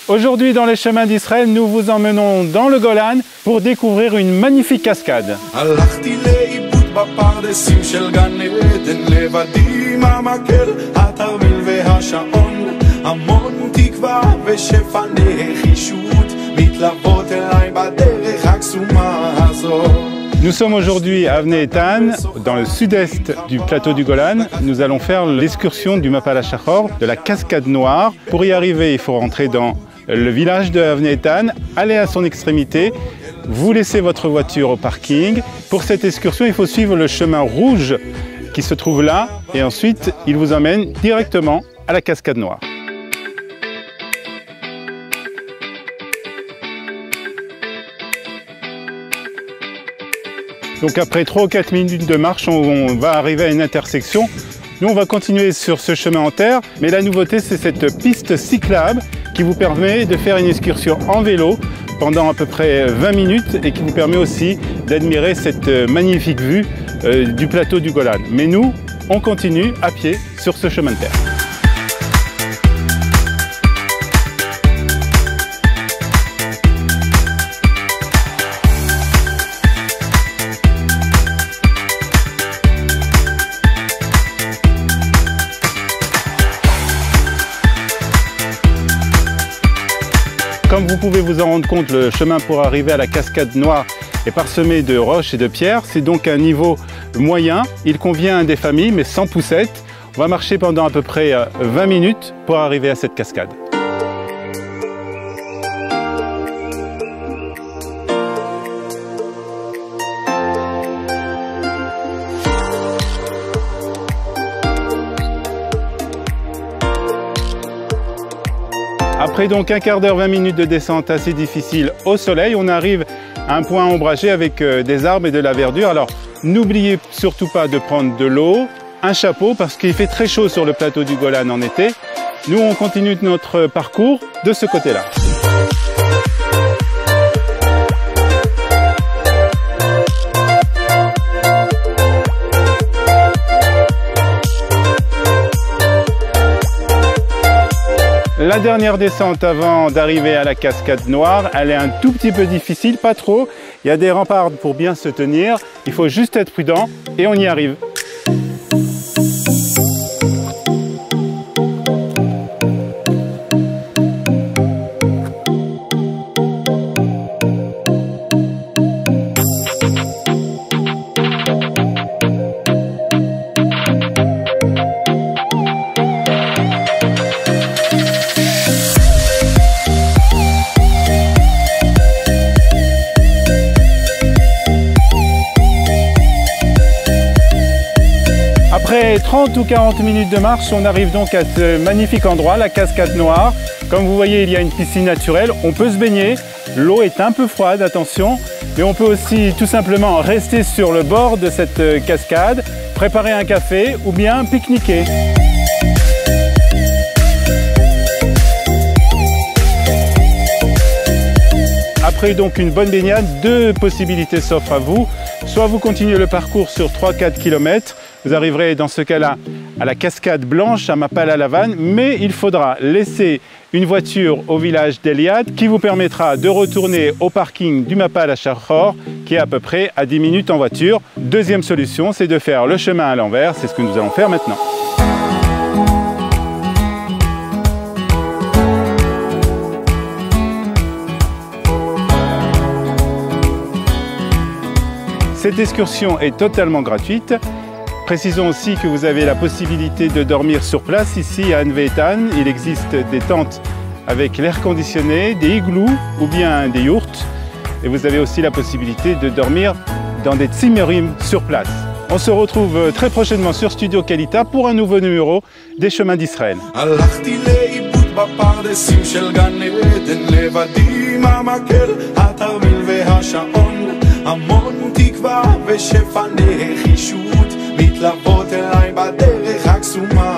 Aujourd'hui, dans les chemins d'Israël, nous vous emmenons dans le Golan pour découvrir une magnifique cascade. Nous sommes aujourd'hui à Avnei Eitan, dans le sud-est du plateau du Golan. Nous allons faire l'excursion du Mapal HaShachor, de la cascade noire. Pour y arriver, il faut rentrer dans le village de Avnei Eitan, aller à son extrémité, vous laissez votre voiture au parking. Pour cette excursion, il faut suivre le chemin rouge qui se trouve là et ensuite il vous emmène directement à la cascade noire. Donc après 3 ou 4 minutes de marche, on va arriver à une intersection. Nous, on va continuer sur ce chemin en terre, mais la nouveauté, c'est cette piste cyclable qui vous permet de faire une excursion en vélo pendant à peu près 20 minutes et qui vous permet aussi d'admirer cette magnifique vue du plateau du Golan. Mais nous, on continue à pied sur ce chemin de terre. Comme vous pouvez vous en rendre compte, le chemin pour arriver à la cascade noire est parsemé de roches et de pierres. C'est donc un niveau moyen. Il convient à des familles, mais sans poussette. On va marcher pendant à peu près 20 minutes pour arriver à cette cascade. Après donc un quart d'heure, 20 minutes de descente assez difficile au soleil, on arrive à un point ombragé avec des arbres et de la verdure. Alors n'oubliez surtout pas de prendre de l'eau, un chapeau parce qu'il fait très chaud sur le plateau du Golan en été. Nous on continue notre parcours de ce côté-là. La dernière descente avant d'arriver à la cascade noire, elle est un tout petit peu difficile, pas trop. Il y a des remparts pour bien se tenir. Il faut juste être prudent et on y arrive. Après 30 ou 40 minutes de marche, on arrive donc à ce magnifique endroit, la cascade noire. Comme vous voyez, il y a une piscine naturelle, on peut se baigner. L'eau est un peu froide, attention, mais on peut aussi tout simplement rester sur le bord de cette cascade, préparer un café ou bien pique-niquer. Après donc une bonne baignade, 2 possibilités s'offrent à vous. Soit vous continuez le parcours sur 3-4 km, vous arriverez dans ce cas-là à la cascade blanche à Mapal HaLavan, mais il faudra laisser une voiture au village d'Eliad qui vous permettra de retourner au parking du Mapal HaShachor qui est à peu près à 10 minutes en voiture. Deuxième solution, c'est de faire le chemin à l'envers, c'est ce que nous allons faire maintenant. Cette excursion est totalement gratuite. Précisons aussi que vous avez la possibilité de dormir sur place ici à Avnei Eitan. Il existe des tentes avec l'air conditionné, des igloos ou bien des yourtes. Et vous avez aussi la possibilité de dormir dans des tzimmerim sur place. On se retrouve très prochainement sur Studio Kalita pour un nouveau numéro des Chemins d'Israël. המון תקווה ושפע נחישות מתלוות אליי בדרך הקסומה